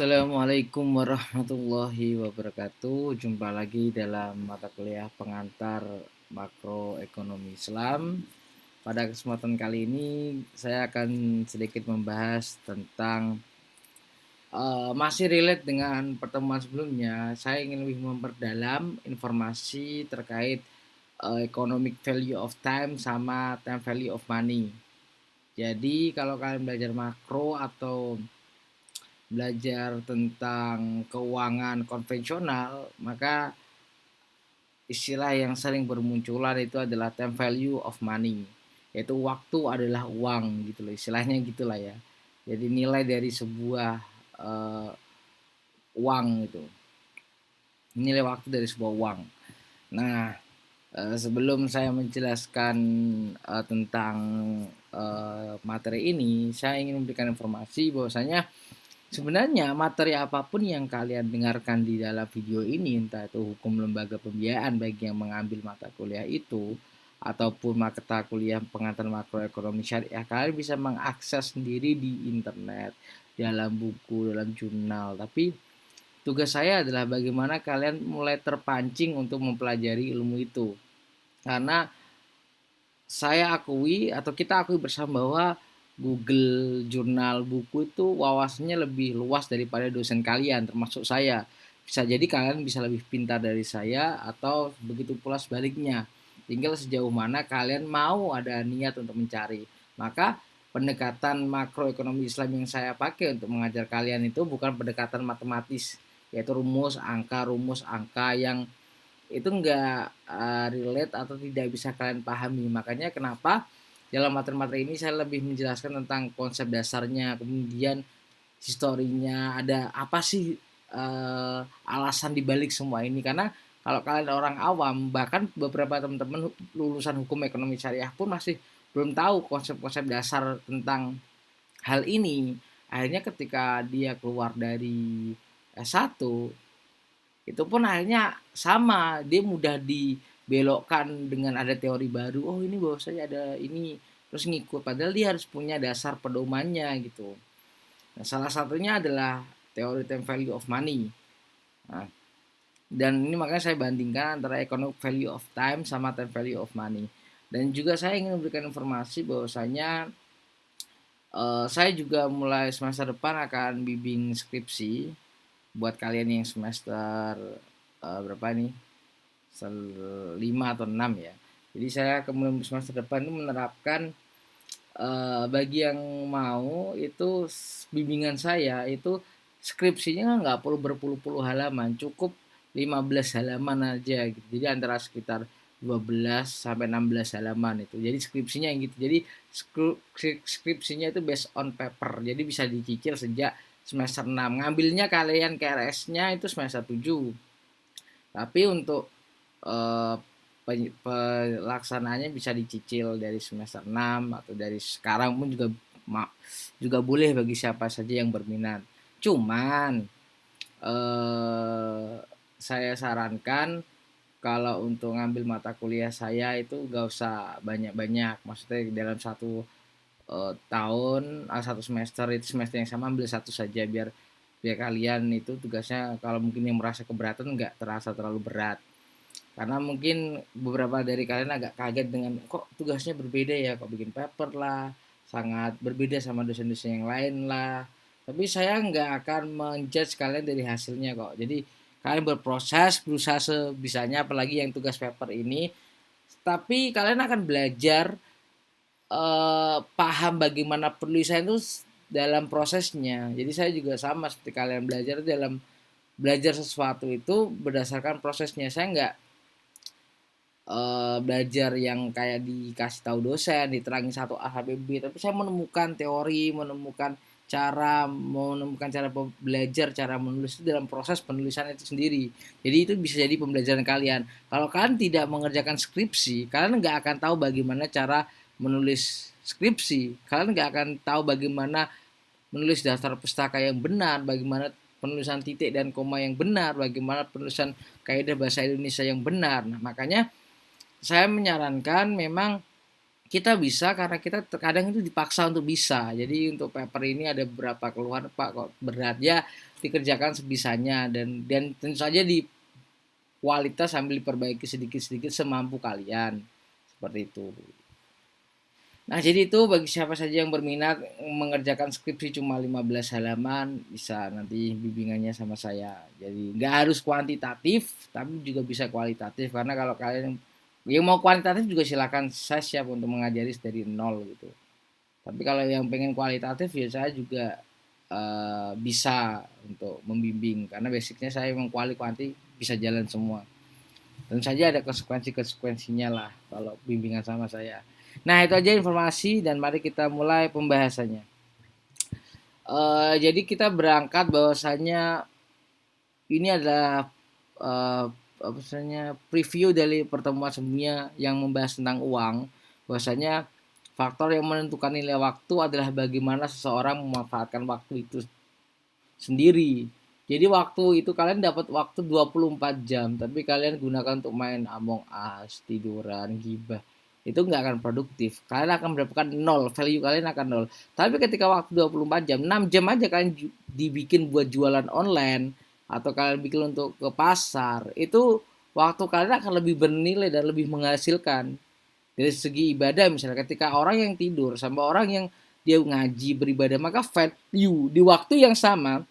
Assalamualaikum warahmatullahi wabarakatuh. Jumpa lagi dalam mata kuliah pengantar makroekonomi Islam. Pada kesempatan kali ini saya akan sedikit membahas tentang masih relate dengan pertemuan sebelumnya. Saya ingin lebih memperdalam informasi terkait economic value of time sama time value of money. Jadi kalau kalian belajar makro atau belajar tentang keuangan konvensional, maka istilah yang sering bermunculan itu adalah time value of money, yaitu waktu adalah uang gitu loh, istilahnya gitulah ya. Jadi nilai dari sebuah uang itu, nilai waktu dari sebuah uang. Nah, sebelum saya menjelaskan tentang materi ini, saya ingin memberikan informasi bahwasanya sebenarnya materi apapun yang kalian dengarkan di dalam video ini, entah itu hukum lembaga pembiayaan bagi yang mengambil mata kuliah itu, ataupun mata kuliah pengantar makroekonomi syariah, kalian bisa mengakses sendiri di internet, dalam buku, dalam jurnal. Tapi tugas saya adalah bagaimana kalian mulai terpancing untuk mempelajari ilmu itu. Karena saya akui atau kita akui bersama bahwa Google jurnal buku itu wawasannya lebih luas daripada dosen kalian, termasuk saya. Bisa jadi kalian bisa lebih pintar dari saya atau begitu pula sebaliknya. Tinggal sejauh mana kalian mau ada niat untuk mencari. Maka pendekatan makroekonomi Islam yang saya pakai untuk mengajar kalian itu bukan pendekatan matematis, yaitu rumus angka yang itu enggak relate atau tidak bisa kalian pahami. Makanya kenapa dalam materi-materi ini saya lebih menjelaskan tentang konsep dasarnya, kemudian historinya, ada apa sih alasan dibalik semua ini. Karena kalau kalian orang awam, bahkan beberapa teman-teman lulusan hukum ekonomi syariah pun masih belum tahu konsep-konsep dasar tentang hal ini. Akhirnya ketika dia keluar dari S1, itu pun akhirnya sama, dia mudah dibelokkan dengan ada teori baru, oh ini bahwasanya ada ini, terus ngikut, padahal dia harus punya dasar pedomannya gitu. Nah, salah satunya adalah teori time value of money. Nah, dan ini makanya saya bandingkan antara economic value of time sama time value of money. Dan juga saya ingin memberikan informasi bahwasanya saya juga mulai semester depan akan bimbing skripsi buat kalian yang semester berapa nih, 5 atau 6 ya. Jadi saya kemudian semester depan itu menerapkan bagi yang mau itu bimbingan saya itu skripsinya nggak perlu berpuluh-puluh halaman, cukup 15 halaman aja gitu. Jadi antara sekitar 12 sampai 16 halaman itu. Jadi skripsinya yang gitu. Jadi skripsinya itu based on paper. Jadi bisa dicicil sejak semester 6. Ngambilnya kalian KRS-nya itu semester 7. Tapi untuk eh, pelaksanaannya bisa dicicil dari semester 6 atau dari sekarang pun juga boleh bagi siapa saja yang berminat. Cuman eh, saya sarankan kalau untuk ngambil mata kuliah saya itu gak usah banyak-banyak. Maksudnya dalam satu tahun, satu semester itu semester yang sama ambil satu saja, biar biar kalian itu tugasnya kalau mungkin yang merasa keberatan nggak terasa terlalu berat. Karena mungkin beberapa dari kalian agak kaget dengan kok tugasnya berbeda ya, kok bikin paper lah, sangat berbeda sama dosen-dosen yang lain lah. Tapi saya nggak akan menjudge kalian dari hasilnya kok. Jadi kalian berproses, berusaha sebisanya, apalagi yang tugas paper ini. Tapi kalian akan belajar paham bagaimana penulisan itu dalam prosesnya. Jadi saya juga sama seperti kalian belajar dalam belajar sesuatu itu berdasarkan prosesnya. Saya nggak belajar yang kayak dikasih tahu dosen, diterangin satu A sampai B, tapi saya menemukan teori, menemukan cara belajar, cara menulis itu dalam proses penulisan itu sendiri. Jadi itu bisa jadi pembelajaran kalian. Kalau kalian tidak mengerjakan skripsi, kalian nggak akan tahu bagaimana cara menulis skripsi. Kalian nggak akan tahu bagaimana menulis daftar pustaka yang benar, bagaimana penulisan titik dan koma yang benar, bagaimana penulisan kaidah bahasa Indonesia yang benar. Nah, makanya saya menyarankan memang kita bisa karena kita terkadang itu dipaksa untuk bisa. Jadi untuk paper ini ada beberapa keluhan, Pak kok berat ya. dikerjakan sebisanya, dan tentu saja di kualitas sambil diperbaiki sedikit-sedikit semampu kalian, seperti itu. Nah, jadi itu bagi siapa saja yang berminat mengerjakan skripsi cuma 15 halaman, bisa nanti bimbingannya sama saya. Jadi nggak harus kuantitatif, tapi juga bisa kualitatif. Karena kalau kalian yang mau kualitatif juga silakan, saya siap untuk mengajari dari nol gitu. Tapi kalau yang pengen kualitatif ya saya juga bisa untuk membimbing, karena basicnya saya memang kuanti bisa jalan semua. Tentu saja ada konsekuensinya lah kalau bimbingan sama saya. Nah, itu aja informasi dan mari kita mulai pembahasannya. Jadi kita berangkat bahwasanya ini adalah apa misalnya preview dari pertemuan sebelumnya yang membahas tentang uang. Bahwasanya faktor yang menentukan nilai waktu adalah bagaimana seseorang memanfaatkan waktu itu sendiri. Jadi waktu itu kalian dapat waktu 24 jam, tapi kalian gunakan untuk main Among Us, tiduran, gibah. Itu nggak akan produktif. Kalian akan mendapatkan nol, value kalian akan nol. Tapi ketika waktu 24 jam, 6 jam aja kalian dibikin buat jualan online atau kalian bikin untuk ke pasar, itu waktu kalian akan lebih bernilai dan lebih menghasilkan. Dari segi ibadah misalnya, ketika orang yang tidur sama orang yang dia ngaji beribadah, maka value di waktu yang sama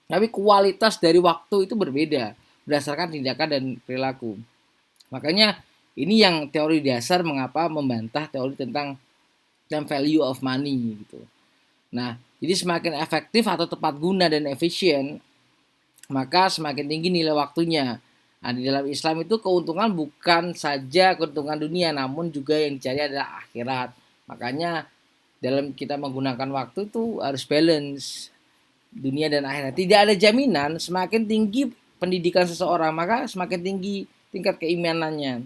tapi kualitas dari waktu itu berbeda berdasarkan tindakan dan perilaku. Makanya ini yang teori dasar mengapa membantah teori tentang time value of money gitu. Nah, jadi semakin efektif atau tepat guna dan efisien, maka semakin tinggi nilai waktunya. Nah, di dalam Islam itu keuntungan bukan saja keuntungan dunia, namun juga yang dicari adalah akhirat. Makanya dalam kita menggunakan waktu itu harus balance dunia dan akhirat. Tidak ada jaminan semakin tinggi pendidikan seseorang, maka semakin tinggi tingkat keimanannya.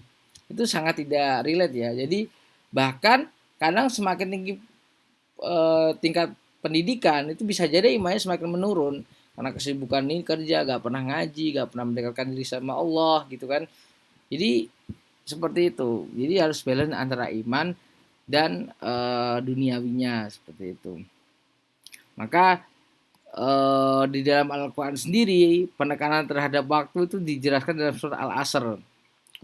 Itu sangat tidak relate ya. Jadi bahkan kadang semakin tinggi tingkat pendidikan itu bisa jadi imannya semakin menurun karena kesibukan ini kerja, gak pernah ngaji, gak pernah mendekatkan diri sama Allah gitu kan. Jadi seperti itu. Jadi harus balance antara iman dan duniawinya seperti itu. Maka di dalam Al-Quran sendiri penekanan terhadap waktu itu dijelaskan dalam surat Al-Asr.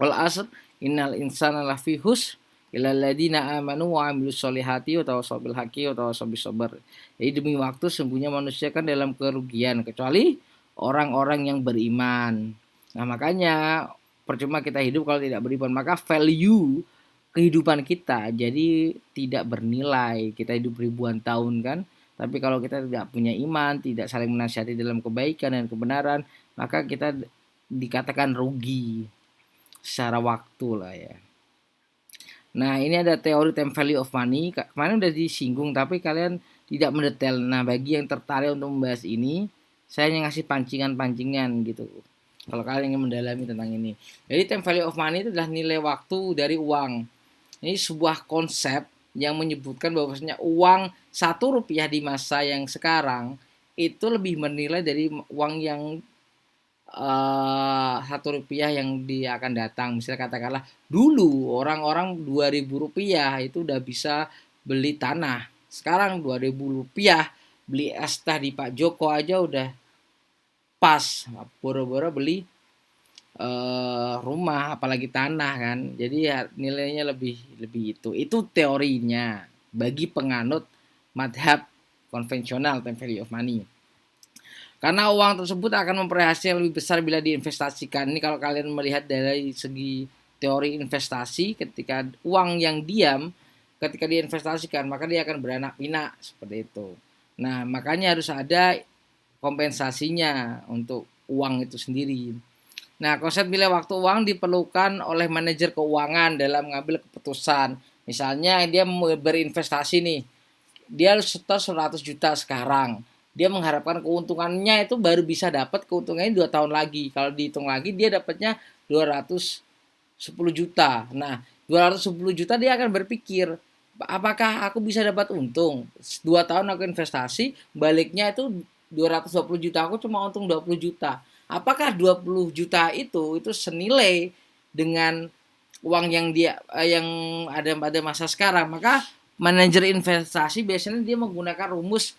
Al-Asr innal insana lafi husr illal ladzina amanu wa amilus solihati wa tawassaw bil haqqi wa tawassaw bis sabr. Jadi demi waktu sungguhnya manusia kan dalam kerugian kecuali orang-orang yang beriman. Nah, makanya percuma kita hidup kalau tidak beriman, maka value kehidupan kita jadi tidak bernilai. Kita hidup ribuan tahun kan, tapi kalau kita tidak punya iman, tidak saling menasihati dalam kebaikan dan kebenaran, maka kita dikatakan rugi secara waktu lah ya. Nah, ini ada teori time value of money. Kemarin udah disinggung, tapi kalian tidak mendetail. Nah, bagi yang tertarik untuk membahas ini, saya hanya ngasih pancingan-pancingan gitu. Kalau kalian ingin mendalami tentang ini. Jadi time value of money itu adalah nilai waktu dari uang. Ini sebuah konsep yang menyebutkan bahwasanya uang Rp1 di masa yang sekarang itu lebih bernilai dari uang yang Rp1 yang dia akan datang. Misalnya katakanlah dulu orang-orang Rp2.000 itu udah bisa beli tanah. Sekarang Rp2.000 beli es teh di Pak Joko aja udah pas. Boro-boro beli rumah apalagi tanah kan. Jadi ya nilainya lebih itu teorinya bagi penganut madhab konvensional time value of money. Karena uang tersebut akan memperoleh hasil yang lebih besar bila diinvestasikan. Ini kalau kalian melihat dari segi teori investasi, ketika uang yang diam ketika diinvestasikan maka dia akan beranak pinak seperti itu. Nah, makanya harus ada kompensasinya untuk uang itu sendiri. Nah, konsep nilai waktu uang diperlukan oleh manajer keuangan dalam mengambil keputusan. Misalnya dia mau berinvestasi nih, dia harus setor 100 juta sekarang. Dia mengharapkan keuntungannya itu baru bisa dapat keuntungannya 2 tahun lagi. Kalau dihitung lagi dia dapatnya 210 juta. Nah, 210 juta dia akan berpikir, apakah aku bisa dapat untung? 2 tahun aku investasi, baliknya itu 220 juta, aku cuma untung 20 juta. Apakah 20 juta itu senilai dengan uang yang dia yang ada pada masa sekarang? Maka manajer investasi biasanya dia menggunakan rumus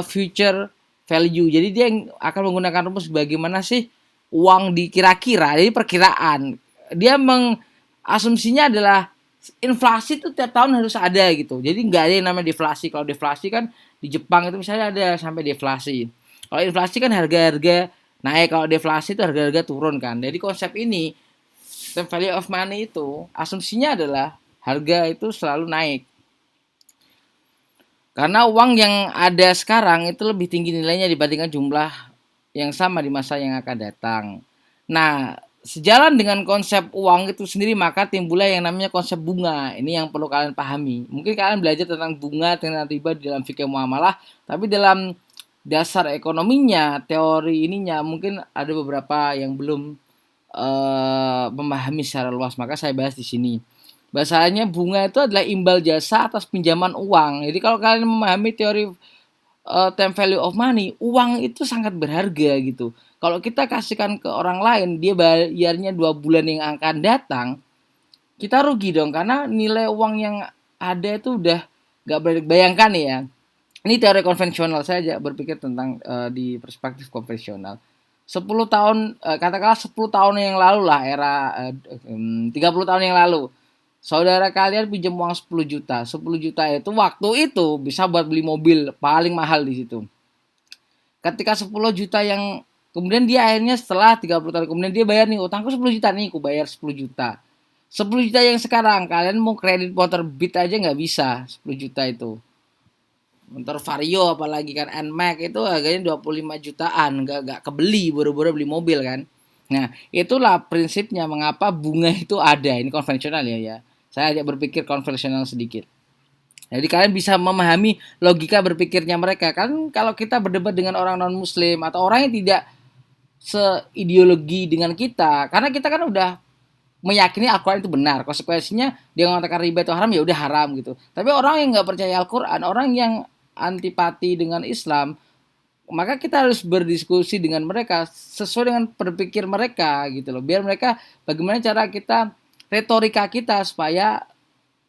future value. Jadi dia akan menggunakan rumus bagaimana sih uang dikira-kira, jadi perkiraan. Dia mengasumsinya adalah inflasi itu tiap tahun harus ada gitu. Jadi nggak ada yang namanya deflasi. Kalau deflasi kan di Jepang itu misalnya ada sampai deflasi. Kalau inflasi kan harga-harga naik, kalau deflasi itu harga-harga turun kan. Jadi konsep ini, the value of money itu asumsinya adalah harga itu selalu naik. Karena uang yang ada sekarang itu lebih tinggi nilainya dibandingkan jumlah yang sama di masa yang akan datang. Nah, sejalan dengan konsep uang itu sendiri maka timbullah yang namanya konsep bunga. Ini yang perlu kalian pahami. Mungkin kalian belajar tentang bunga, tentang riba di dalam fikih muamalah, tapi dalam dasar ekonominya, teori ininya mungkin ada beberapa yang belum memahami secara luas. Maka saya bahas di sini. Bahasanya bunga itu adalah imbal jasa atas pinjaman uang. Jadi kalau kalian memahami teori time value of money, uang itu sangat berharga gitu. Kalau kita kasihkan ke orang lain, dia bayarnya 2 bulan yang akan datang, kita rugi dong karena nilai uang yang ada itu udah gak bayangkan ya. Ini teori konvensional saja berpikir tentang di perspektif konvensional. 10 tahun katakanlah 10 tahun yang lalu lah era 30 tahun yang lalu. Saudara kalian pinjam uang 10 juta. 10 juta itu waktu itu bisa buat beli mobil paling mahal di situ. Ketika 10 juta yang kemudian dia akhirnya setelah 30 tahun kemudian dia bayar nih, utangku 10 juta nih, aku bayar 10 juta. 10 juta yang sekarang kalian mau kredit motor Beat aja nggak bisa 10 juta itu. Motor Vario apalagi kan NMAX itu harganya 25 jutaan, nggak kebeli, buru-buru beli mobil kan. Nah, itulah prinsipnya mengapa bunga itu ada. Ini konvensional ya. Saya ajak berpikir konvensional sedikit. Jadi kalian bisa memahami logika berpikirnya mereka. Kan kalau kita berdebat dengan orang non muslim atau orang yang tidak seideologi dengan kita, karena kita kan udah meyakini Al-Quran itu benar, konsekuensinya dia mengatakan riba itu haram, ya udah haram gitu. Tapi orang yang nggak percaya Al-Quran, orang yang antipati dengan Islam, maka kita harus berdiskusi dengan mereka sesuai dengan berpikir mereka gitu loh. Biar mereka bagaimana cara kita, retorika kita supaya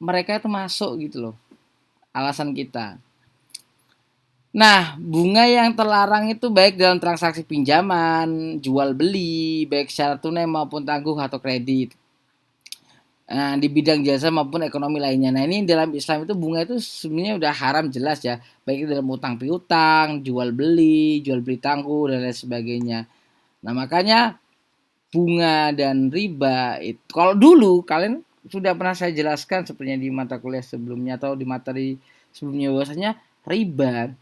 mereka itu masuk gitu loh. Alasan kita. Nah, bunga yang terlarang itu baik dalam transaksi pinjaman, jual beli, baik secara tunai maupun tangguh atau kredit. Nah, di bidang jasa maupun ekonomi lainnya. Nah, ini dalam Islam itu bunga itu sebenarnya udah haram jelas ya. Baik dalam utang piutang, jual beli tangguh dan lain sebagainya. Nah, makanya bunga dan riba itu kalau dulu kalian sudah pernah saya jelaskan sepertinya di mata kuliah sebelumnya atau di materi sebelumnya bahwasanya riba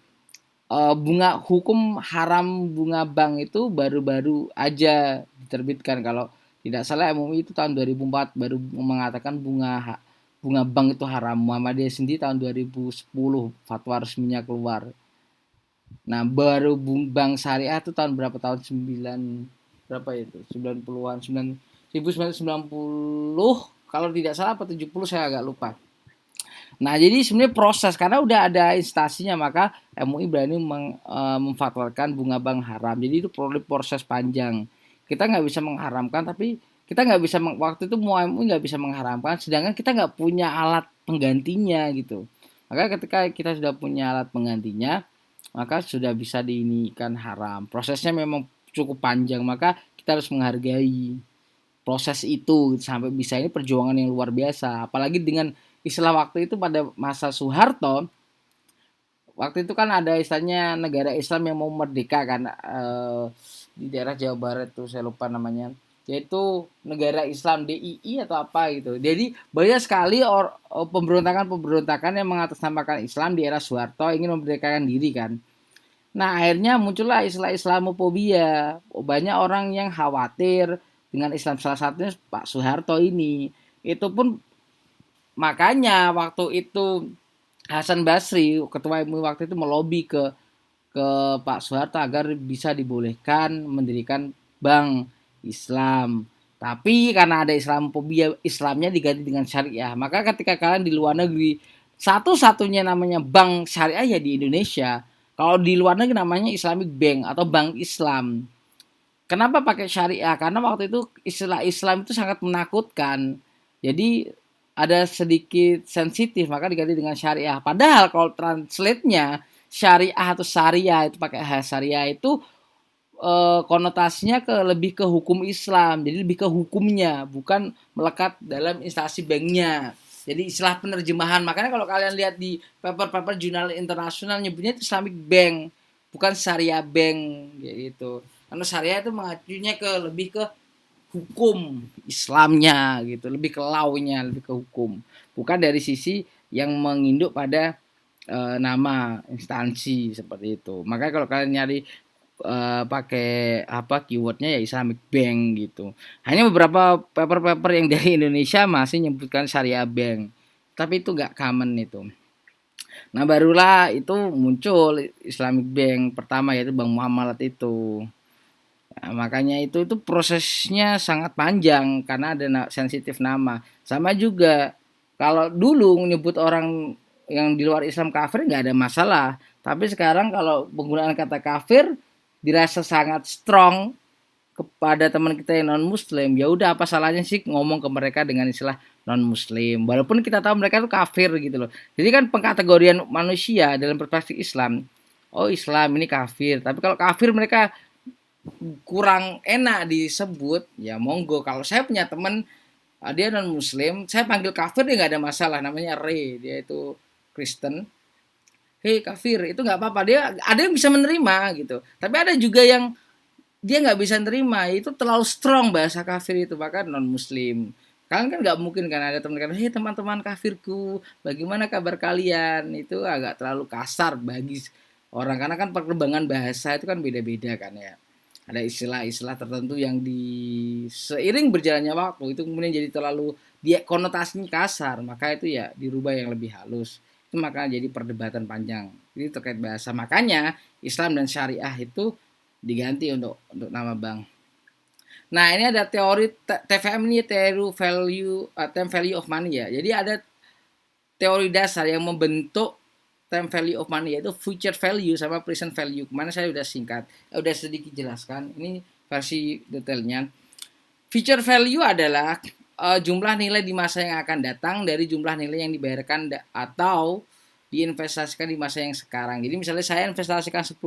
bunga hukum haram bunga bank itu baru-baru aja diterbitkan. Kalau tidak salah MUI itu tahun 2004 baru mengatakan bunga bank itu haram. Muhammadiyah sendiri tahun 2010 fatwa resminya keluar. Nah, baru bank syariah itu tahun berapa, tahun 9 berapa itu? 90-an, 1990 kalau tidak salah apa 70 saya agak lupa. Nah, jadi sebenarnya proses karena udah ada instansinya maka MUI berani memfatwakan bunga bank haram. Jadi itu perlu proses panjang. Kita nggak bisa mengharamkan, tapi kita nggak bisa waktu itu MUI nggak bisa mengharamkan, sedangkan kita nggak punya alat penggantinya gitu. Maka ketika kita sudah punya alat penggantinya, maka sudah bisa diinikan haram. Prosesnya memang cukup panjang, maka kita harus menghargai proses itu sampai bisa. Ini perjuangan yang luar biasa. Apalagi dengan istilah waktu itu pada masa Soeharto, waktu itu kan ada istilahnya negara Islam yang mau merdeka kan, di daerah Jawa Barat tuh saya lupa namanya, yaitu negara Islam DII atau apa gitu. Jadi banyak sekali pemberontakan yang mengatasnamakan Islam di era Soeharto ingin memerdekakan diri kan. Nah, akhirnya muncullah istilah Islamofobia. Banyak orang yang khawatir dengan Islam, salah satunya Pak Soeharto ini. Itu pun makanya waktu itu Hasan Basri, ketua MUI waktu itu melobi ke Pak Soeharto agar bisa dibolehkan mendirikan bank Islam. Tapi karena ada Islamofobia, Islamnya diganti dengan syariah. Maka ketika kalian di luar negeri, satu-satunya namanya bank syariah ya di Indonesia. Kalau di luar negeri namanya Islamic Bank atau Bank Islam. Kenapa pakai syariah? Karena waktu itu istilah Islam itu sangat menakutkan. Jadi ada sedikit sensitif, maka diganti dengan syariah. Padahal kalau translate-nya syariah atau syariah itu pakai syariah itu konotasinya lebih ke hukum Islam, jadi lebih ke hukumnya, bukan melekat dalam instansi banknya. Jadi istilah penerjemahan, makanya kalau kalian lihat di paper-paper jurnal internasional nyebutnya itu Islamic Bank, bukan Syariah Bank gitu. Karena syariah itu mengacunya lebih ke hukum Islamnya gitu, lebih ke law-nya, lebih ke hukum, bukan dari sisi yang menginduk pada nama instansi seperti itu. Makanya kalau kalian nyari pakai keywordnya ya Islamic Bank gitu. Hanya beberapa paper-paper yang dari Indonesia masih menyebutkan Syariah Bank, tapi itu nggak common itu. Nah barulah itu muncul Islamic Bank pertama, yaitu Bank Muamalat itu. Nah, makanya itu prosesnya sangat panjang karena ada sensitif nama. Sama juga kalau dulu menyebut orang yang di luar Islam kafir nggak ada masalah. Tapi sekarang kalau penggunaan kata kafir dirasa sangat strong kepada teman kita yang non muslim, ya udah apa salahnya sih ngomong ke mereka dengan istilah non muslim walaupun kita tahu mereka itu kafir gitu loh. Jadi kan pengkategorian manusia dalam perspektif Islam, oh Islam ini kafir, tapi kalau kafir mereka kurang enak disebut, ya monggo. Kalau saya punya teman dia non muslim, saya panggil kafir dia nggak ada masalah, namanya Ray, dia itu Kristen. Hei kafir, itu nggak apa-apa, dia ada yang bisa menerima gitu, tapi ada juga yang dia nggak bisa nerima, itu terlalu strong bahasa kafir itu, bahkan non muslim. Kalian kan nggak mungkin kan ada teman kalian, hei teman-teman kafirku, bagaimana kabar kalian, itu agak terlalu kasar bagi orang, karena kan perkembangan bahasa itu kan beda-beda kan ya. Ada istilah-istilah tertentu yang seiring berjalannya waktu itu kemudian jadi terlalu dia konotasinya kasar, maka itu ya dirubah yang lebih halus. Itu maka jadi perdebatan panjang. Ini terkait bahasa. Makanya Islam dan syariah itu diganti untuk nama bank. Nah, ini ada teori TVM, ini teori time value of money ya. Jadi ada teori dasar yang membentuk time value of money, yaitu future value sama present value. Kemana saya udah singkat, udah sedikit jelaskan. Ini versi detailnya. Future value adalah jumlah nilai di masa yang akan datang dari jumlah nilai yang dibayarkan atau diinvestasikan di masa yang sekarang. Jadi misalnya saya investasikan 10.000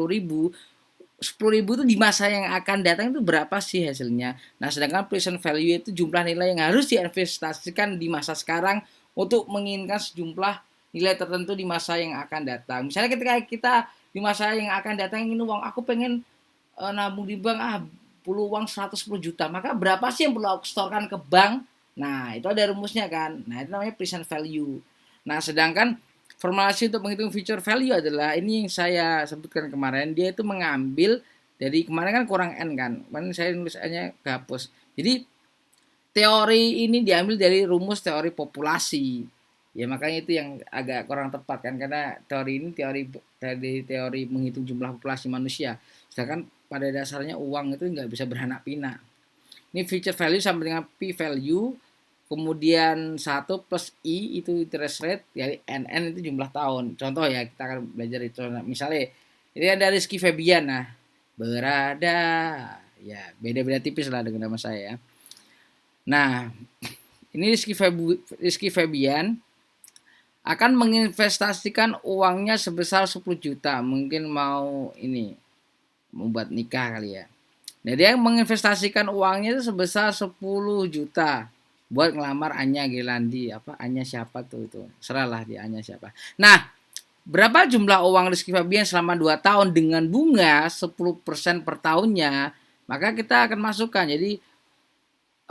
itu di masa yang akan datang itu berapa sih hasilnya. Nah sedangkan present value itu jumlah nilai yang harus diinvestasikan di masa sekarang untuk menginginkan sejumlah nilai tertentu di masa yang akan datang. Misalnya ketika kita di masa yang akan datang ingin uang, aku pengen nabung di bank, perlu uang 110 juta, maka berapa sih yang perlu aku setorkan ke bank? Nah itu ada rumusnya kan. Nah itu namanya present value. Nah sedangkan formulasi untuk menghitung future value adalah ini yang saya sebutkan kemarin. Dia itu mengambil dari kemarin kan kurang N kan. Kemarin saya nulisannya kehapus. Jadi teori ini diambil dari rumus teori populasi. Ya makanya itu yang agak kurang tepat kan, karena teori ini teori menghitung jumlah populasi manusia. Sedangkan pada dasarnya uang itu nggak bisa beranak pinak. Ini future value sama dengan P value, kemudian 1 plus I itu interest rate, jadi NN itu jumlah tahun. Contoh ya, kita akan belajar itu. Misalnya ini ada Rizky Febian, nah berada, ya beda-beda tipis lah dengan nama saya ya. Nah ini Rizky Febian akan menginvestasikan uangnya sebesar 10 juta, mungkin mau ini membuat nikah kali ya. Nah dia menginvestasikan uangnya itu sebesar 10 juta buat ngelamar Anya Gelandi. Anya siapa tuh itu, seralah dia Anya siapa. Nah berapa jumlah uang Rizky Febian selama 2 tahun dengan bunga 10% per tahunnya, maka kita akan masukkan. Jadi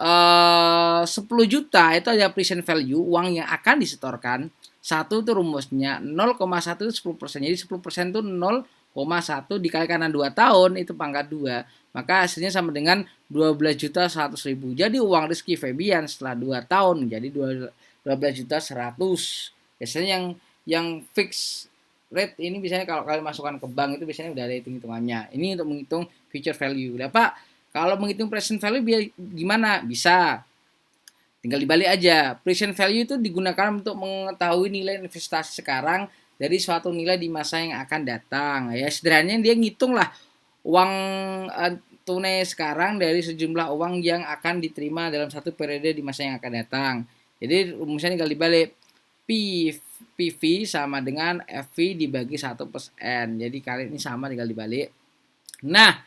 10 juta itu ada present value, uang yang akan disetorkan. Satu itu rumusnya 0,1 itu 10%. Jadi 10% itu 0,1 dikalikan dengan 2 tahun itu pangkat 2. Maka hasilnya sama dengan 12.100.000. Jadi uang Rizky Febian setelah 2 tahun menjadi 12.100.000. Biasanya yang fix rate ini biasanya kalau kalian masukkan ke bank itu biasanya udah ada hitung-hitungannya. Ini untuk menghitung future value. Nah, Pak, kalau menghitung present value gimana? Bisa. Tinggal dibalik aja. Present value itu digunakan untuk mengetahui nilai investasi sekarang dari suatu nilai di masa yang akan datang. Ya sederhananya dia ngitung lah uang tunai sekarang dari sejumlah uang yang akan diterima dalam satu periode di masa yang akan datang. Jadi rumusnya tinggal dibalik. P PV sama dengan FV dibagi 1 plus N. Jadi kali ini sama, tinggal dibalik. Nah,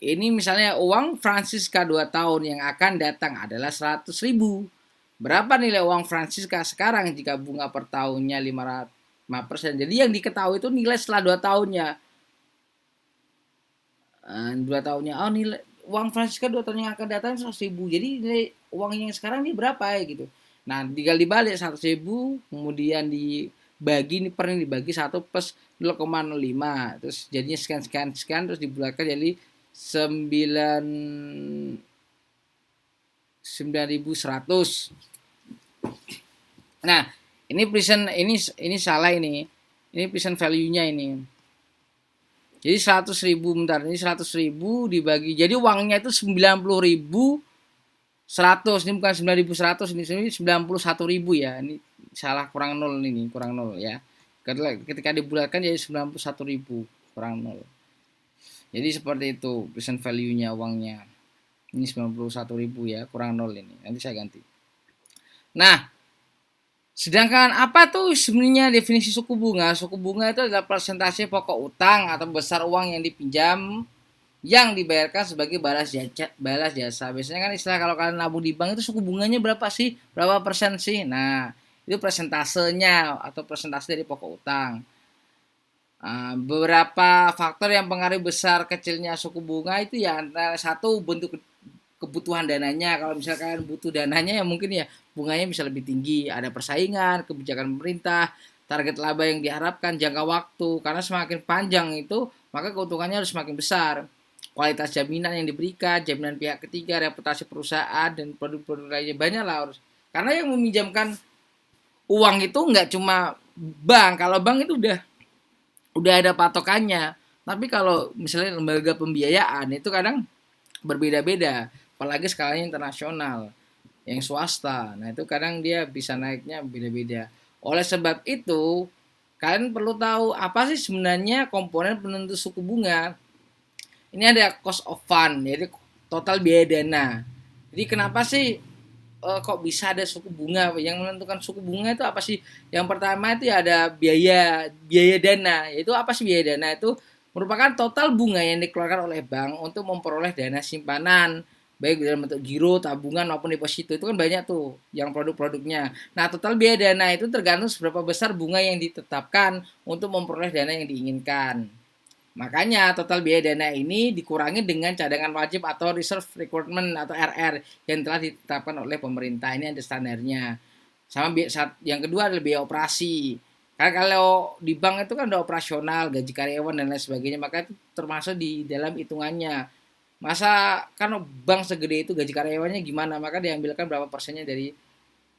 ini misalnya uang Francisca 2 tahun yang akan datang adalah 100.000. Berapa nilai uang Francisca sekarang jika bunga per tahunnya 5%? Jadi yang diketahui itu nilai setelah 2 tahunnya. 2 tahunnya, oh nilai uang Francisca 2 tahun yang akan datang 100.000. Jadi nilai uang yang sekarang ini berapa ya gitu. Nah, tinggal dibalik 100.000, kemudian dibagi, ini per ini dibagi 1 plus 0,05. Terus jadinya sekian, terus dibulatkan jadi 9.100. Nah, ini present, ini salah ini. Ini present value-nya ini. Jadi 100.000, bentar, ini 100.000 dibagi, jadi uangnya itu 90.100, ini bukan 9.100, ini 91.000 ya, ini salah, kurang 0 ini, kurang 0 ya. Ketika dibulatkan jadi 91.000 kurang 0. Jadi seperti itu present value-nya uangnya. Ini 91.000 ya, kurang 0 ini. Nanti saya ganti. Nah, sedangkan apa tuh sebenarnya definisi suku bunga? Suku bunga itu adalah persentase pokok utang atau besar uang yang dipinjam yang dibayarkan sebagai balas jasa. Biasanya kan istilah kalau kalian nabung di bank itu suku bunganya berapa sih? Berapa persen sih? Nah, itu persentasenya atau persentase dari pokok utang. Beberapa faktor yang pengaruh besar kecilnya suku bunga itu ya antara satu bentuk kebutuhan dananya. Kalau misalkan butuh dananya ya mungkin ya bunganya bisa lebih tinggi. Ada persaingan, kebijakan pemerintah, target laba yang diharapkan, jangka waktu. Karena semakin panjang itu maka keuntungannya harus semakin besar. Kualitas jaminan yang diberikan, jaminan pihak ketiga, reputasi perusahaan, dan produk-produk lainnya banyak lah harus. Karena yang meminjamkan uang itu nggak cuma bank. Kalau bank itu udah ada patokannya. Tapi kalau misalnya lembaga pembiayaan itu kadang berbeda-beda, apalagi skalanya internasional, yang swasta. Nah, itu kadang dia bisa naiknya beda-beda. Oleh sebab itu, kalian perlu tahu apa sih sebenarnya komponen penentu suku bunga. Ini ada cost of fund, jadi total biaya dana. Jadi kenapa sih kok bisa ada suku bunga? Yang menentukan suku bunga itu apa sih? Yang pertama itu ya ada biaya dana. Itu apa sih biaya dana? Itu merupakan total bunga yang dikeluarkan oleh bank untuk memperoleh dana simpanan, baik dalam bentuk giro, tabungan maupun deposito. Itu kan banyak tuh yang produk-produknya. Nah, total biaya dana itu tergantung seberapa besar bunga yang ditetapkan untuk memperoleh dana yang diinginkan. Makanya total biaya dana ini dikurangi dengan cadangan wajib atau reserve requirement atau RR yang telah ditetapkan oleh pemerintah. Ini ada standarnya. Sama yang kedua adalah biaya operasi. Karena kalau di bank itu kan ada operasional, gaji karyawan dan lain sebagainya, maka itu termasuk di dalam hitungannya. Masa kan bank segede itu gaji karyawannya gimana? Maka diambilkan berapa persennya dari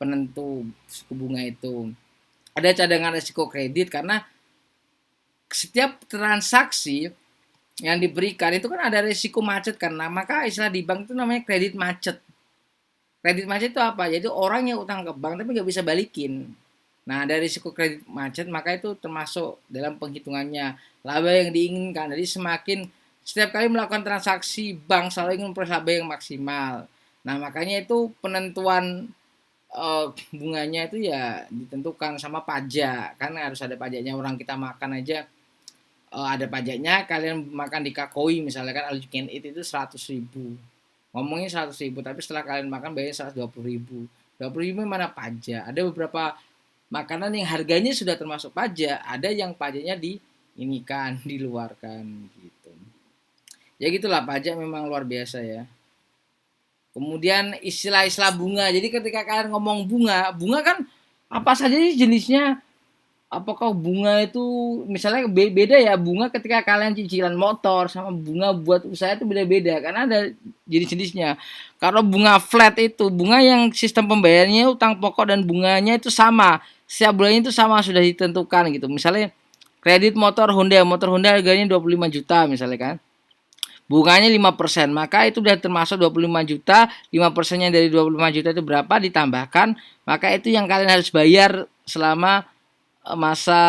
penentu suku bunga itu. Ada cadangan risiko kredit karena setiap transaksi yang diberikan itu kan ada risiko macet karena maka istilah di bank itu namanya kredit macet. Kredit macet itu apa? Jadi orang yang utang ke bank tapi nggak bisa balikin. Nah, dari risiko kredit macet maka itu termasuk dalam penghitungannya laba yang diinginkan. Jadi setiap kali melakukan transaksi bank selalu ingin memperoleh laba yang maksimal. Nah, makanya itu penentuan bunganya itu ya ditentukan sama pajak. Karena harus ada pajaknya, orang kita makan aja ada pajaknya. Kalian makan di Kakoi misalnya kan all you can eat itu 100.000. Ngomongnya 100.000 tapi setelah kalian makan bayar 120.000. 20.000 mana pajak? Ada beberapa makanan yang harganya sudah termasuk pajak, ada yang pajaknya diluarkan gitu. Ya gitulah, pajak memang luar biasa ya. Kemudian istilah-istilah bunga. Jadi ketika kalian ngomong bunga kan apa saja sih jenisnya? Apakah bunga itu misalnya beda ya, bunga ketika kalian cicilan motor sama bunga buat usaha itu beda-beda karena ada jenis-jenisnya. Kalau bunga flat itu bunga yang sistem pembayarannya utang pokok dan bunganya itu sama. Setiap bulannya itu sama, sudah ditentukan gitu. Misalnya kredit motor Honda harganya 25 juta misalnya kan. Bunganya 5%, maka itu sudah termasuk 25 juta, 5%-nya dari 25 juta itu berapa ditambahkan, maka itu yang kalian harus bayar selama masa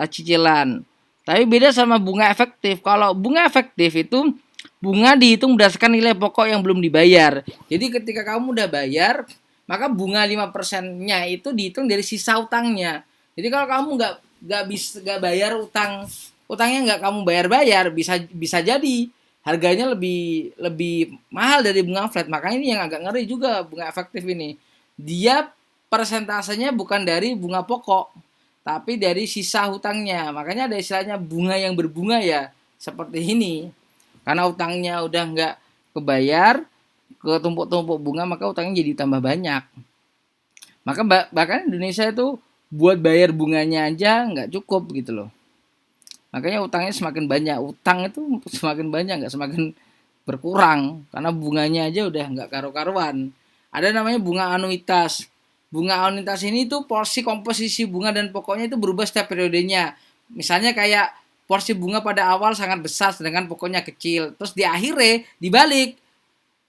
cicilan. Tapi beda sama bunga efektif. Kalau bunga efektif itu bunga dihitung berdasarkan nilai pokok yang belum dibayar. Jadi ketika kamu udah bayar, maka bunga 5%-nya itu dihitung dari sisa utangnya. Jadi kalau kamu nggak bayar utangnya nggak kamu bayar, bisa jadi harganya lebih lebih mahal dari bunga flat. Makanya ini yang agak ngeri juga bunga efektif ini. Dia persentasenya bukan dari bunga pokok, tapi dari sisa hutangnya. Makanya ada istilahnya bunga yang berbunga ya, seperti ini. Karena utangnya udah nggak kebayar, ketumpuk-tumpuk bunga, maka utangnya jadi tambah banyak. Maka bahkan Indonesia itu buat bayar bunganya aja nggak cukup gitu loh. Makanya utangnya semakin banyak, utang itu semakin banyak nggak semakin berkurang karena bunganya aja udah nggak karu-karuan. Ada namanya bunga anuitas. Bunga anuitas ini tuh porsi komposisi bunga dan pokoknya itu berubah setiap periodenya. Misalnya kayak porsi bunga pada awal sangat besar sedangkan pokoknya kecil. Terus di akhirnya dibalik,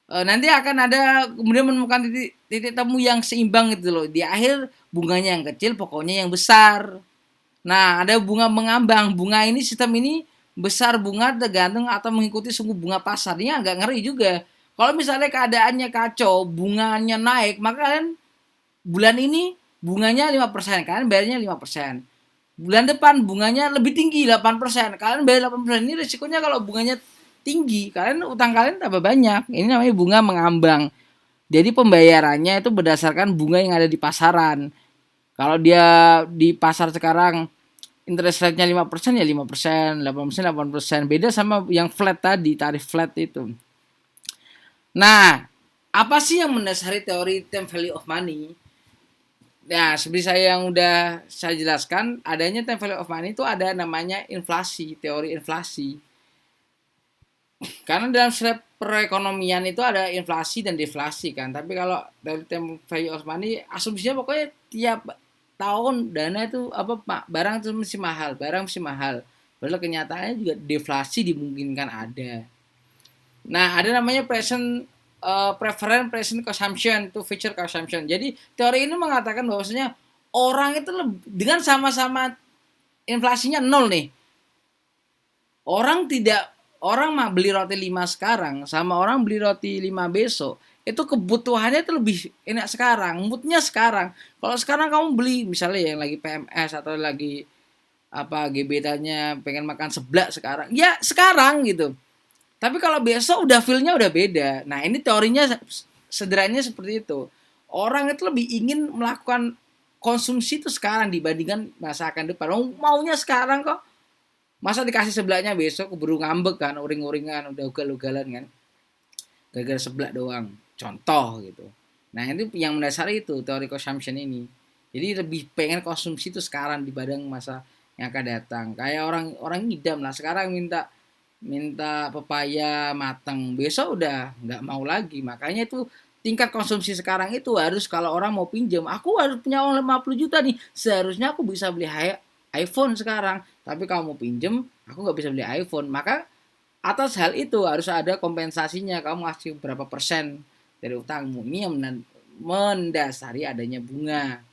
nanti akan ada kemudian menemukan titik temu yang seimbang gitu loh. Di akhir bunganya yang kecil, pokoknya yang besar. Nah, ada bunga mengambang. Bunga ini sistem ini besar bunga tergantung atau mengikuti suku bunga pasar. Ini agak ngeri juga. Kalau misalnya keadaannya kacau, bunganya naik, maka kalian bulan ini bunganya 5%, kalian bayarnya 5%. Bulan depan bunganya lebih tinggi 8%, kalian bayar 8%. Ini risikonya kalau bunganya tinggi, kalian utang kalian tambah banyak. Ini namanya bunga mengambang. Jadi pembayarannya itu berdasarkan bunga yang ada di pasaran. Kalau dia di pasar sekarang interest rate-nya 5% ya 5%, 8%, 8%. Beda sama yang flat tadi, tarif flat itu. Nah, apa sih yang mendasari teori time value of money? Nah, seperti yang udah saya jelaskan, adanya time value of money itu ada namanya inflasi, teori inflasi. Karena dalam setiap perekonomian itu ada inflasi dan deflasi kan. Tapi kalau dari time value of money, asumsinya pokoknya tiap tahun dana itu barang itu mesti mahal, barang mesti mahal. Padahal kenyataannya juga deflasi dimungkinkan ada. Nah, ada namanya preference present consumption to future consumption. Jadi teori ini mengatakan bahwasanya orang itu dengan sama-sama inflasinya nol nih. Orang mah beli roti 5 sekarang sama orang beli roti 5 besok, itu kebutuhannya itu lebih enak sekarang, moodnya sekarang. Kalau sekarang kamu beli misalnya yang lagi PMS atau lagi gebetannya pengen makan seblak sekarang, ya sekarang gitu. Tapi kalau besok udah feel-nya udah beda. Nah, ini teorinya sederhananya seperti itu. Orang itu lebih ingin melakukan konsumsi itu sekarang dibandingkan masa akan depan. Maunya sekarang kok. Masa dikasih sebelahnya besok keburu ngambek kan, uring-uringan, udah ugal-ugalan kan. Gara-gara sebelah doang. Contoh gitu. Nah, itu yang mendasari itu teori consumption ini. Jadi lebih pengen konsumsi itu sekarang dibanding masa yang akan datang. Kayak orang ngidam lah, sekarang minta minta pepaya matang, besok udah nggak mau lagi. Makanya itu tingkat konsumsi sekarang itu harus, kalau orang mau pinjam, aku harus punya uang 50 juta nih, seharusnya aku bisa beli iPhone sekarang, tapi kalau mau pinjam aku nggak bisa beli iPhone. Maka atas hal itu harus ada kompensasinya, kamu ngasih berapa persen dari utangmu. Ini yang mendasari adanya bunga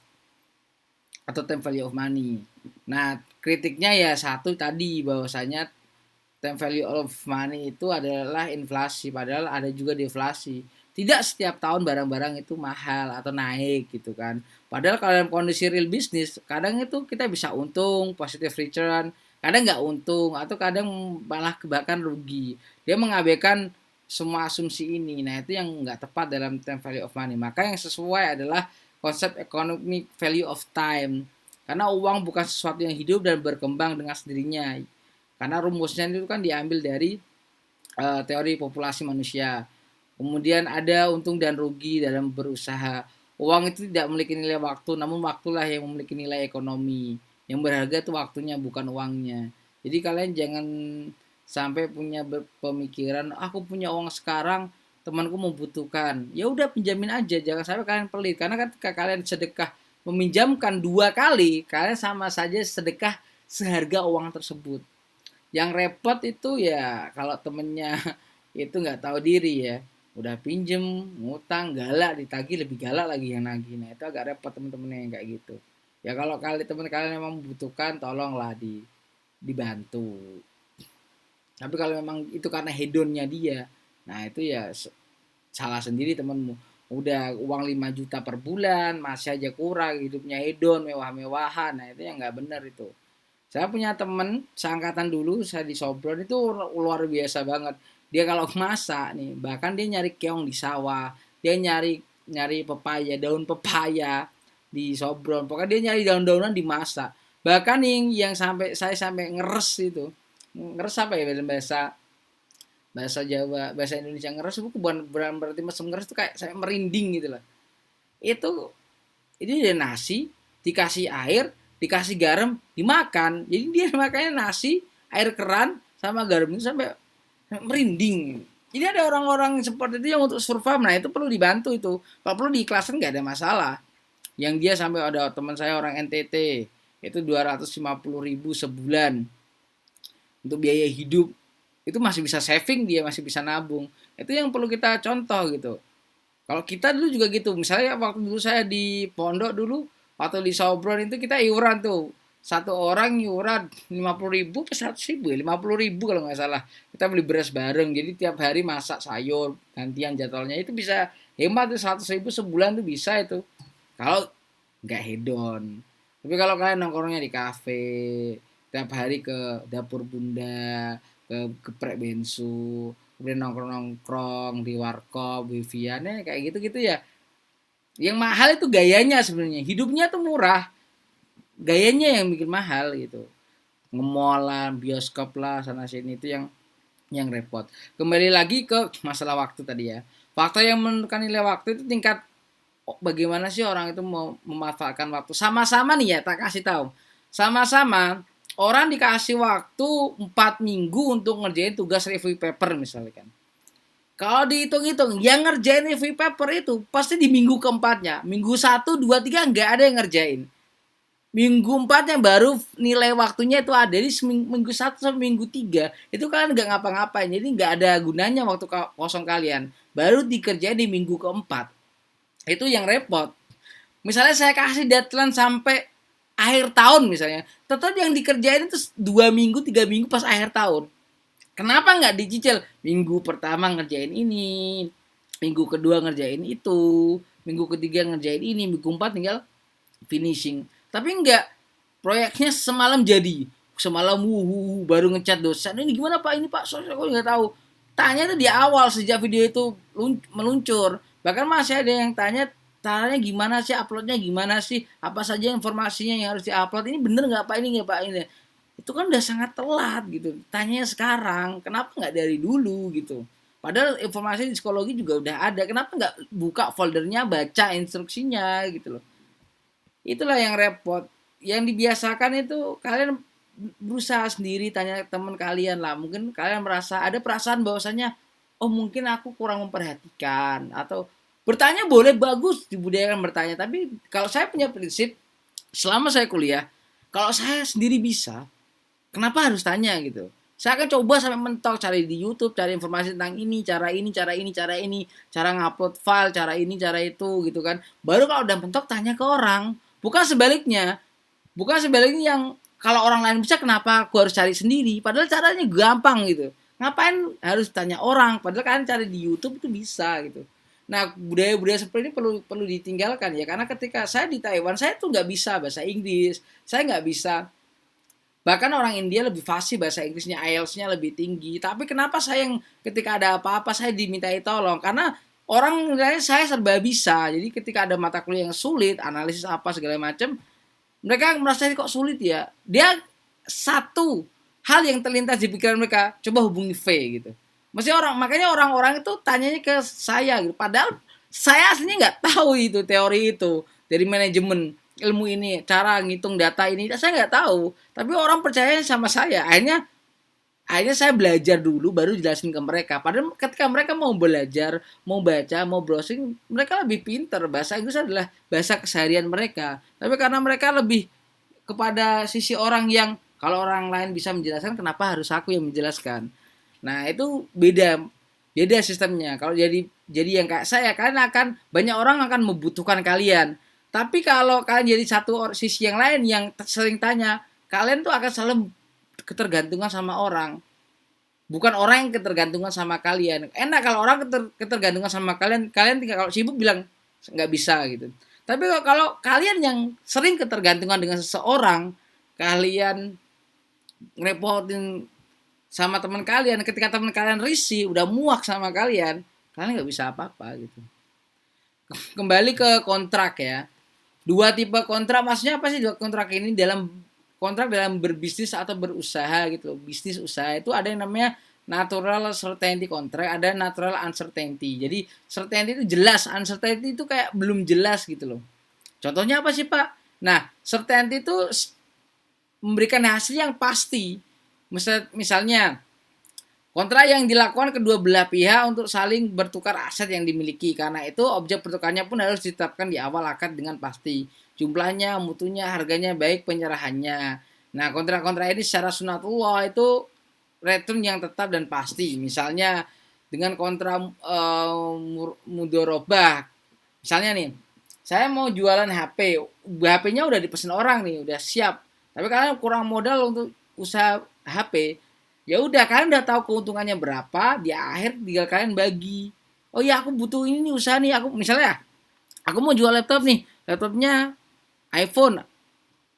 atau time value of money. Nah, kritiknya ya satu tadi, bahwasanya time value of money itu adalah inflasi, padahal ada juga deflasi. Tidak setiap tahun barang-barang itu mahal atau naik gitu kan. Padahal kalau dalam kondisi real bisnis, kadang itu kita bisa untung, positive return, kadang nggak untung, atau kadang malah bahkan rugi. Dia mengabaikan semua asumsi ini. Nah, itu yang nggak tepat dalam time value of money. Maka yang sesuai adalah konsep economic value of time. Karena uang bukan sesuatu yang hidup dan berkembang dengan sendirinya. Karena rumusnya itu kan diambil dari teori populasi manusia. Kemudian ada untung dan rugi dalam berusaha. Uang itu tidak memiliki nilai waktu, namun waktulah yang memiliki nilai ekonomi. Yang berharga itu waktunya, bukan uangnya. Jadi kalian jangan sampai punya pemikiran, aku punya uang sekarang, temanku membutuhkan. Ya udah pinjamin aja, jangan sampai kalian pelit. Karena ketika kalian sedekah meminjamkan 2 kali, kalian sama saja sedekah seharga uang tersebut. Yang repot itu ya kalau temennya itu nggak tahu diri ya, udah pinjem, ngutang, galak, ditagih lebih galak lagi yang nagih. Nah, itu agak repot temen-temennya yang kayak gitu. Ya kalau temen kalian memang membutuhkan, tolonglah dibantu. Tapi kalau memang itu karena hedonnya dia, nah itu ya salah sendiri temenmu. udah uang 5 juta per bulan, masih aja kurang, hidupnya hedon, mewah-mewahan. Nah, itu yang nggak benar itu. Saya punya temen seangkatan dulu, saya di Sobron itu luar biasa banget. Dia kalau masak nih, bahkan dia nyari keong di sawah, dia nyari nyari pepaya, daun pepaya di Sobron. Pokoknya dia nyari daun-daunan dimasak. Bahkan yang sampai saya sampai ngeres itu. Ngeres apa ya bahasa bahasa Jawa, bahasa Indonesia ngeres itu bukan berarti mesem, ngeres itu kayak saya merinding gitu lah. Itu ini dia nasi dikasih air, dikasih garam, dimakan. Jadi dia makannya nasi, air keran sama garam itu sampai merinding. Jadi ada orang-orang seperti itu yang untuk survive, nah itu perlu dibantu itu. Kalau perlu diikhlaskan nggak ada masalah. Yang dia sampai ada teman saya orang NTT itu 250.000 sebulan untuk biaya hidup, itu masih bisa saving, dia masih bisa nabung. Itu yang perlu kita contoh gitu. Kalau kita dulu juga gitu, misalnya waktu dulu saya di pondok dulu, waktu di Sobron itu kita iuran tuh. Satu orang iuran 50.000 ke 100.000, 50.000 kalau nggak salah. Kita beli beras bareng, jadi tiap hari masak sayur, gantian jadwalnya. Itu bisa hemat tuh 100.000 sebulan tuh bisa itu. Kalau nggak hedon. Tapi kalau kalian nongkrongnya di kafe, tiap hari ke dapur bunda, ke geprek bensu, kemudian nongkrong-nongkrong di warkop, wifi-annya kayak gitu-gitu ya. Yang mahal itu gayanya sebenarnya. Hidupnya tuh murah, gayanya yang bikin mahal gitu. Nge-mall lah, bioskop lah, sana sini itu yang repot. Kembali lagi ke masalah waktu tadi ya. Faktor yang menentukan nilai waktu itu tingkat bagaimana sih orang itu mau memanfaatkan waktu. Sama-sama nih ya, tak kasih tahu. Sama-sama orang dikasih waktu 4 minggu untuk ngerjain tugas review paper misalnya kan. Kalau dihitung-hitung, yang ngerjain review paper itu pasti di minggu keempatnya. Minggu 1, 2, 3 nggak ada yang ngerjain. Minggu 4-nya baru nilai waktunya itu ada. Di minggu 1 sampai minggu 3 itu kalian nggak ngapa-ngapain. Jadi nggak ada gunanya waktu kosong kalian. Baru dikerjain di minggu keempat. Itu yang repot. Misalnya saya kasih deadline sampai akhir tahun misalnya. Tetap yang dikerjain itu 2 minggu, 3 minggu pas akhir tahun. Kenapa nggak dicicil? Minggu pertama ngerjain ini, minggu kedua ngerjain itu, minggu ketiga ngerjain ini, minggu keempat tinggal finishing. Tapi nggak, proyeknya semalam jadi, semalam baru ngecat dosen, ini gimana pak, ini pak, soalnya aku nggak tahu. Tanya tuh di awal sejak video itu meluncur. Bahkan masih ada yang tanya caranya gimana sih, uploadnya gimana sih, apa saja informasinya yang harus diupload, ini bener nggak pak, ini nggak pak, ini itu kan udah sangat telat gitu. Tanya sekarang, kenapa nggak dari dulu gitu? Padahal informasi di psikologi juga udah ada. Kenapa nggak buka foldernya, baca instruksinya gitu loh? Itulah yang repot. Yang dibiasakan itu kalian berusaha sendiri, tanya teman kalian lah. Mungkin kalian merasa ada perasaan bahwasanya, oh mungkin aku kurang memperhatikan, atau bertanya boleh, bagus, dibudayakan bertanya. Tapi kalau saya punya prinsip, selama saya kuliah, kalau saya sendiri bisa, kenapa harus tanya gitu? Saya akan coba sampai mentok, cari di YouTube, cari informasi tentang ini, cara ini, cara ini, cara ini, cara ngupload file, cara ini, cara itu gitu kan. Baru kalau udah mentok tanya ke orang. Bukan sebaliknya. Bukan sebaliknya yang kalau orang lain bisa kenapa aku harus cari sendiri? Padahal caranya gampang gitu. Ngapain harus tanya orang? Padahal kalian cari di YouTube itu bisa gitu. Nah, budaya-budaya seperti ini perlu ditinggalkan ya, karena ketika saya di Taiwan, saya tuh nggak bisa bahasa Inggris, saya nggak bisa. Bahkan orang India lebih fasih bahasa Inggrisnya, IELTS-nya lebih tinggi. Tapi kenapa saya yang ketika ada apa-apa saya dimintai tolong? Karena orang nilainya saya serba bisa. Jadi ketika ada mata kuliah yang sulit, analisis apa segala macam, mereka merasa kok sulit ya. Dia satu hal yang terlintas di pikiran mereka, coba hubungi V gitu. Makanya orang-orang itu tanyanya ke saya gitu. Padahal saya aslinya nggak tahu itu teori itu dari manajemen ilmu ini, cara ngitung data ini saya nggak tahu, tapi orang percaya sama saya. Akhirnya saya belajar dulu baru jelasin ke mereka. Padahal ketika mereka mau belajar, mau baca, mau browsing, mereka lebih pintar. Bahasa Inggris adalah bahasa keseharian mereka. Tapi karena mereka lebih kepada sisi orang yang kalau orang lain bisa menjelaskan, kenapa harus aku yang menjelaskan? Nah itu beda, beda sistemnya. Kalau jadi yang kayak saya, kalian akan banyak orang akan membutuhkan kalian. Tapi kalau kalian jadi satu sisi yang lain yang sering tanya, kalian tuh akan selalu ketergantungan sama orang. bukan orang yang ketergantungan sama kalian. Enak kalau orang ketergantungan sama kalian, kalian tinggal kalau sibuk bilang nggak bisa gitu. Tapi kalau kalian yang sering ketergantungan dengan seseorang, kalian ngerepotin sama teman kalian, ketika teman kalian risih, udah muak sama kalian nggak bisa apa-apa gitu. Kembali ke kontrak ya. Dua tipe kontrak, maksudnya apa sih dua kontrak ini? Dalam kontrak dalam berbisnis atau berusaha gitu loh. Bisnis usaha itu ada yang namanya natural certainty contract, ada natural uncertainty. Jadi certainty itu jelas, uncertainty itu kayak belum jelas gitu loh. Contohnya apa sih Pak? Nah, certainty itu memberikan hasil yang pasti. Misalnya kontrak yang dilakukan kedua belah pihak untuk saling bertukar aset yang dimiliki. Karena itu objek pertukarannya pun harus ditetapkan di awal akad dengan pasti. Jumlahnya, mutunya, harganya, baik penyerahannya. Nah, kontrak-kontrak ini secara sunatullah itu return yang tetap dan pasti. Misalnya dengan kontrak mudorobah. Misalnya nih, saya mau jualan HP. HP-nya udah dipesan orang nih, udah siap. Tapi kalian kurang modal untuk usaha HP. Ya udah, kalian udah tahu keuntungannya berapa, di akhir tinggal kalian bagi. Oh ya, aku butuh ini nih usaha nih, aku misalnya aku mau jual laptop nih, laptopnya iPhone,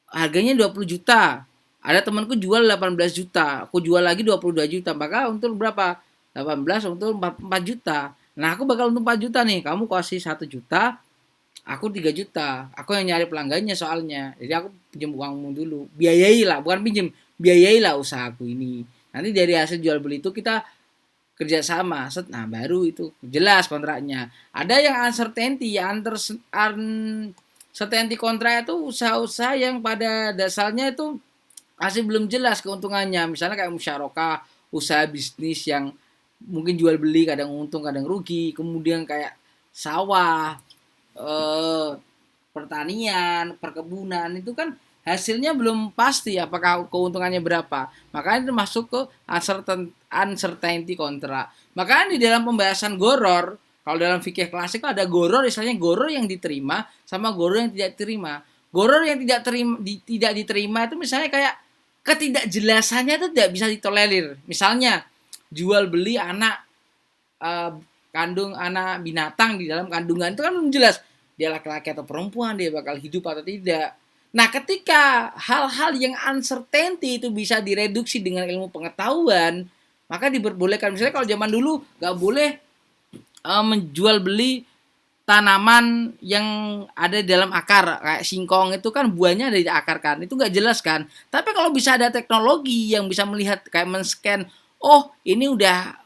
harganya 20 juta. Ada temanku jual 18 juta, aku jual lagi 22 juta, maka untung berapa? 18 untung 4 juta. Nah, aku bakal untung 4 juta nih, kamu kasih 1 juta, aku 3 juta. Aku yang nyari pelanggannya soalnya. Jadi aku pinjam uangmu dulu. Biayai lah, bukan pinjam, biayai lah usahaku ini. Nanti dari hasil jual beli itu kita kerjasama. Nah, baru itu jelas kontraknya. Ada yang uncertainty, uncertainty kontrak itu usaha-usaha yang pada dasarnya itu masih belum jelas keuntungannya. Misalnya kayak musyarakah, usaha bisnis yang mungkin jual beli kadang untung kadang rugi. Kemudian kayak sawah, eh, pertanian, perkebunan itu kan hasilnya belum pasti apakah keuntungannya berapa. Makanya itu masuk ke uncertainty kontrak. Makanya di dalam pembahasan goror, kalau dalam fikih klasik ada goror, misalnya goror yang diterima sama goror yang tidak diterima. Goror yang tidak diterima itu misalnya kayak ketidakjelasannya itu tidak bisa ditolerir. Misalnya jual beli anak kandung anak binatang di dalam kandungan itu kan belum jelas dia laki-laki atau perempuan, dia bakal hidup atau tidak. Nah, ketika hal-hal yang uncertainty itu bisa direduksi dengan ilmu pengetahuan, maka diperbolehkan. Misalnya kalau zaman dulu nggak boleh menjual beli tanaman yang ada di dalam akar, kayak singkong itu kan buahnya ada di akar kan, itu nggak jelas kan. Tapi kalau bisa ada teknologi yang bisa melihat kayak men-scan, oh ini udah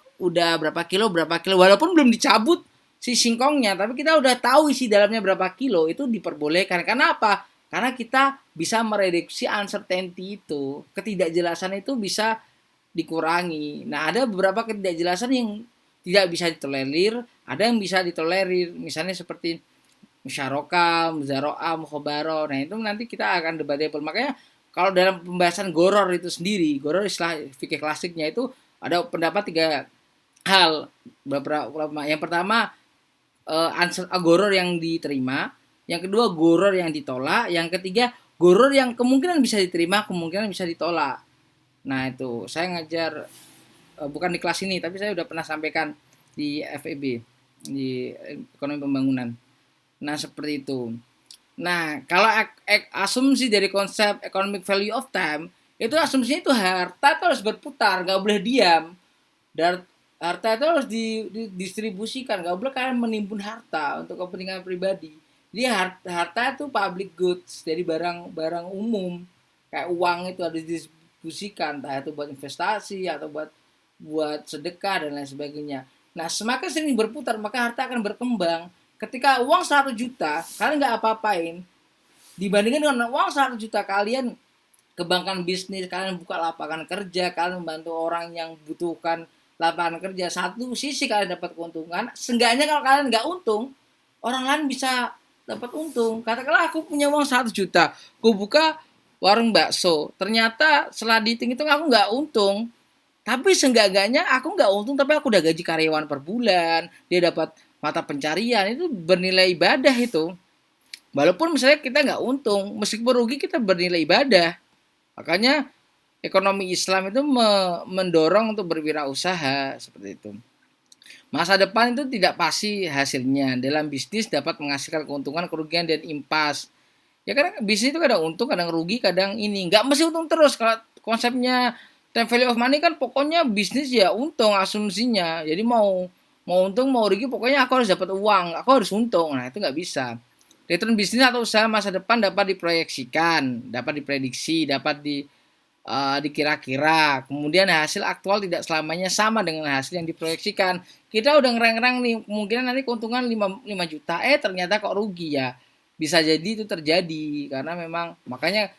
berapa kilo, walaupun belum dicabut si singkongnya, tapi kita udah tahu isi dalamnya berapa kilo, itu diperbolehkan. Karena apa? Karena kita bisa mereduksi uncertainty itu, ketidakjelasan itu bisa dikurangi. Nah, ada beberapa ketidakjelasan yang tidak bisa ditolerir, ada yang bisa ditolerir, misalnya seperti musyarakah, muzaroah, mukhobaroh. Nah, itu nanti kita akan debatable. Makanya kalau dalam pembahasan goror itu sendiri, goror istilah fikih klasiknya itu ada pendapat tiga hal. Yang pertama goror yang diterima, yang kedua goror yang ditolak, yang ketiga goror yang kemungkinan bisa diterima, kemungkinan bisa ditolak. Nah, itu saya ngajar bukan di kelas ini, tapi saya udah pernah sampaikan di FEB, di ekonomi pembangunan. Nah, seperti itu. Nah, kalau asumsi dari konsep economic value of time, itu asumsinya itu harta itu harus berputar, nggak boleh diam. Dan harta itu harus didistribusikan, nggak boleh kalian menimbun harta untuk kepentingan pribadi. Jadi harta itu public goods, jadi barang umum. Kayak uang itu harus didistribusikan, entah itu buat investasi atau buat sedekah dan lain sebagainya. Nah, semakin sering berputar, maka harta akan berkembang. Ketika uang 100 juta, kalian nggak apa-apain. Dibandingkan dengan uang 100 juta, kalian kembangkan bisnis, kalian buka lapangan kerja, kalian membantu orang yang butuhkan lapangan kerja. Satu sisi kalian dapat keuntungan, seenggaknya kalau kalian nggak untung, orang lain bisa dapat untung. Katakanlah aku punya uang 100 juta, aku buka warung bakso, ternyata setelah dihitung-hitung aku nggak untung. Tapi seenggaknya aku nggak untung, tapi aku udah gaji karyawan per bulan, dia dapat mata pencarian, itu bernilai ibadah itu. Walaupun misalnya kita nggak untung, meskipun rugi kita bernilai ibadah. Makanya ekonomi Islam itu mendorong untuk berwirausaha seperti itu. Masa depan itu tidak pasti hasilnya. Dalam bisnis dapat menghasilkan keuntungan, kerugian, dan impas. Ya kan bisnis itu kadang untung, kadang rugi, kadang ini. Nggak mesti untung terus. Kalau konsepnya time value of money kan pokoknya bisnis ya untung asumsinya. Jadi mau mau untung mau rugi pokoknya aku harus dapat uang, aku harus untung. Nah itu nggak bisa. Return bisnis atau usaha masa depan dapat diproyeksikan, dapat diprediksi, dapat dikira-kira. Kemudian hasil aktual tidak selamanya sama dengan hasil yang diproyeksikan. Kita udah ngerang-ngerang nih, kemungkinan nanti keuntungan 5 juta, ternyata kok rugi ya. Bisa jadi itu terjadi karena memang makanya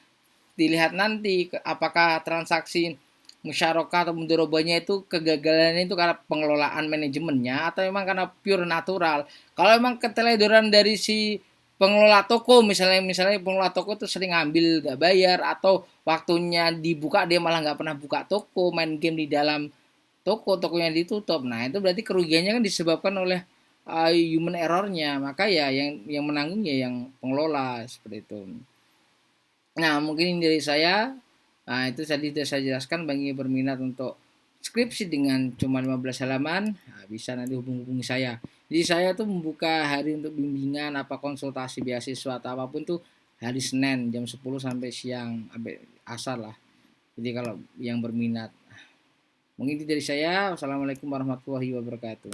dilihat nanti apakah transaksi musyarakah atau mudharabahnya itu kegagalannya itu karena pengelolaan manajemennya atau memang karena pure natural. Kalau memang keteledoran dari si pengelola toko, misalnya pengelola toko itu sering ngambil gak bayar atau waktunya dibuka dia malah nggak pernah buka toko, main game di dalam toko, tokonya ditutup. Nah itu berarti kerugiannya kan disebabkan oleh human errornya, maka ya yang menanggung ya yang pengelola seperti itu. Nah, mungkin dari saya, nah itu tadi sudah saya jelaskan bagi yang berminat untuk skripsi dengan cuma 15 halaman, nah, bisa nanti hubungi saya. Jadi saya tuh membuka hari untuk bimbingan, apa konsultasi beasiswa atau apapun tuh hari Senin jam 10 sampai siang, sampai asar lah. Jadi kalau yang berminat. Mungkin itu dari saya. Wassalamualaikum warahmatullahi wabarakatuh.